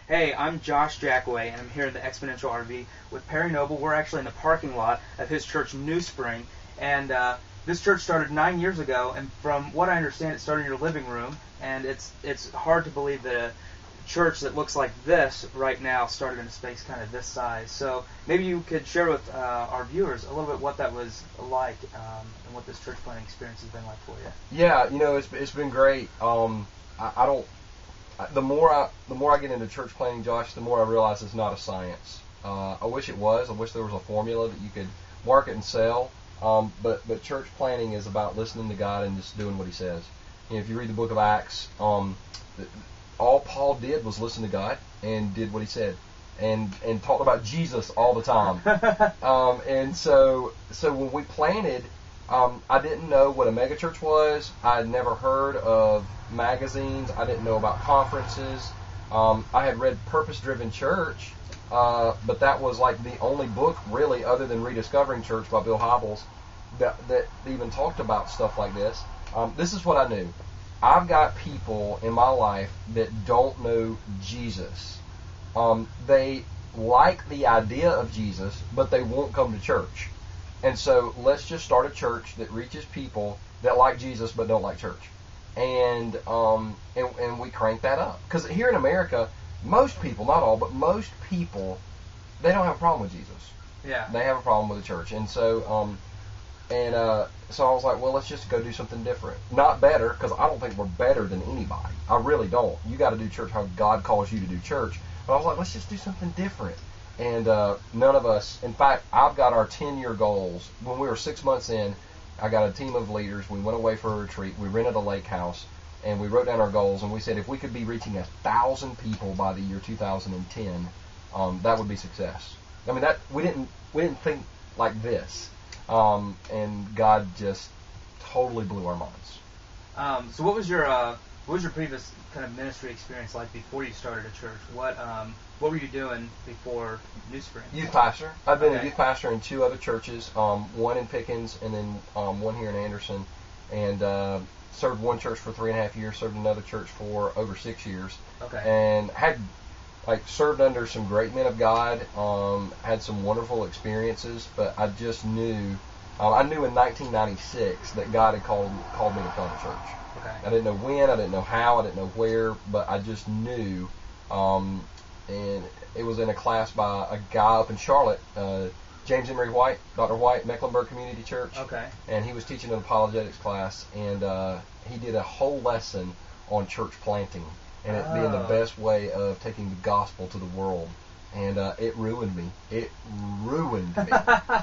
Hey, I'm Josh Jackway, and I'm here at the Exponential RV with Perry Noble. We're actually in the parking lot of his church, New Spring, and this church started 9 years ago, and from what I understand, it started in your living room, and it's hard to believe that a church that looks like this right now started in a space kind of this size. So maybe you could share with our viewers a little bit what that was like and what this church planting experience has been like for you. Yeah, it's been great. The more I get into church planting, Josh, the more I realize it's not a science. I wish it was. I wish there was a formula that you could market and sell. But church planting is about listening to God and just doing what He says. If you read the book of Acts, all Paul did was listen to God and did what He said, and talked about Jesus all the time. And so when we planted, I didn't know what a megachurch was. I had never heard of magazines. I didn't know about conferences. I had read Purpose Driven Church, but that was like the only book really, other than Rediscovering Church by Bill Hybels, that even talked about stuff like this. This is what I knew. I've got people in my life that don't know Jesus. They like the idea of Jesus, but they won't come to church. And so let's just start a church that reaches people that like Jesus but don't like church. And we crank that up. Because here in America, most people, not all, but most people, they don't have a problem with Jesus. Yeah. They have a problem with the church. And so so I was like, well, let's just go do something different. Not better, because I don't think we're better than anybody. I really don't. You got to do church how God calls you to do church. But I was like, let's just do something different. And none of us, in fact, I've got our 10-year goals. When we were 6 months in, I got a team of leaders. We went away for a retreat. We rented a lake house, and we wrote down our goals. And we said if we could be reaching 1,000 people by the year 2010, that would be success. I mean, that we didn't think like this, and God just totally blew our minds. So what was your previous kind of ministry experience like before you started a church? What were you doing before New Spring? Youth pastor. I've been a youth pastor in 2 other churches, one in Pickens and then one here in Anderson, and served one church for 3.5 years, served another church for over 6 years, and had served under some great men of God, had some wonderful experiences, but I just knew, I knew in 1996 that God had called me to plant a church. Okay. I didn't know when, I didn't know how, I didn't know where, but I just knew. And it was in a class by a guy up in Charlotte, James Emery White, Dr. White, Mecklenburg Community Church. Okay. And he was teaching an apologetics class, and he did a whole lesson on church planting, and it being the best way of taking the gospel to the world. And it ruined me. It ruined me.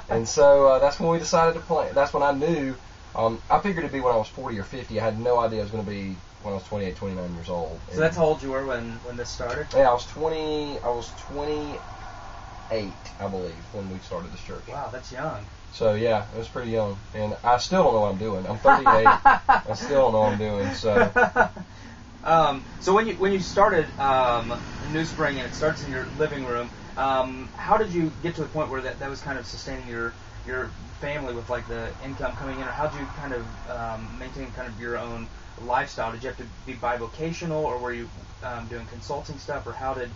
And so that's when we decided to plant. That's when I knew. I figured it'd be when I was 40 or 50. I had no idea it was going to be when I was 28, 29 years old. So that's how old you were when this started? Yeah, I was 28, I believe, when we started this church. Wow, that's young. So yeah, it was pretty young, and I still don't know what I'm doing. I'm 38. I still don't know what I'm doing. So. So when you started New Spring and it starts in your living room, how did you get to the point where that was kind of sustaining your family with like the income coming in, or how did you kind of maintain kind of your own lifestyle? Did you have to be bivocational, or were you doing consulting stuff, or how did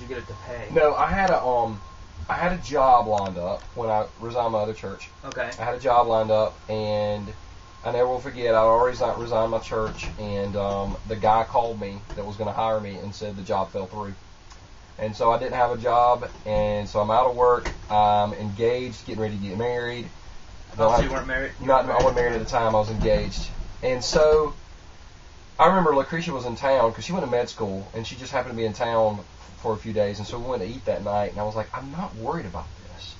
you get it to pay? No, I had a job lined up when I resigned my other church. Okay. I had a job lined up, and I never will forget. I already resigned my church, and the guy called me that was going to hire me and said the job fell through. And so I didn't have a job, and so I'm out of work. I'm engaged, getting ready to get married. So you weren't married? I wasn't married at the time. I was engaged. And so I remember Lucretia was in town because she went to med school, and she just happened to be in town for a few days. And so we went to eat that night, and I was like, I'm not worried about this.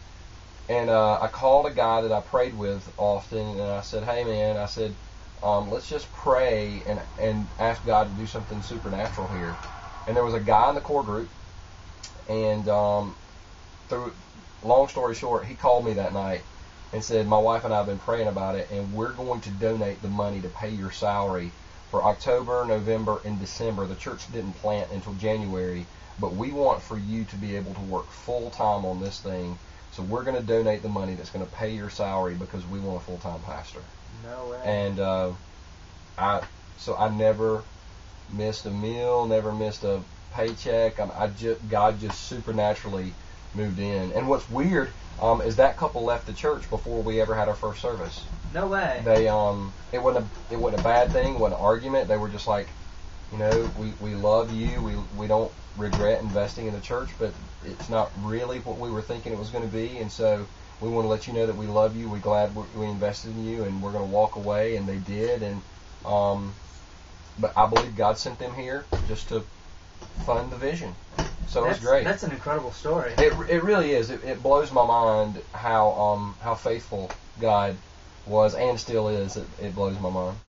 And I called a guy that I prayed with often, and I said, hey, man, I said, let's just pray and ask God to do something supernatural here. And there was a guy in the core group, and long story short, he called me that night and said, my wife and I have been praying about it, and we're going to donate the money to pay your salary for October, November, and December. The church didn't plant until January, but we want for you to be able to work full-time on this thing, so we're going to donate the money that's going to pay your salary because we want a full-time pastor. No way. And I never missed a meal, never missed a paycheck. God just supernaturally moved in. And what's weird is that couple left the church before we ever had our first service. No way. They it wasn't a bad thing. It wasn't an argument. They were just like, we love you. We don't regret investing in the church, but it's not really what we were thinking it was going to be. And so we want to let you know that we love you. We're glad we invested in you, and we're going to walk away. And they did. And but I believe God sent them here just to fund the vision. So it's great. That's an incredible story. It really is. It blows my mind how faithful God was and still is. It blows my mind.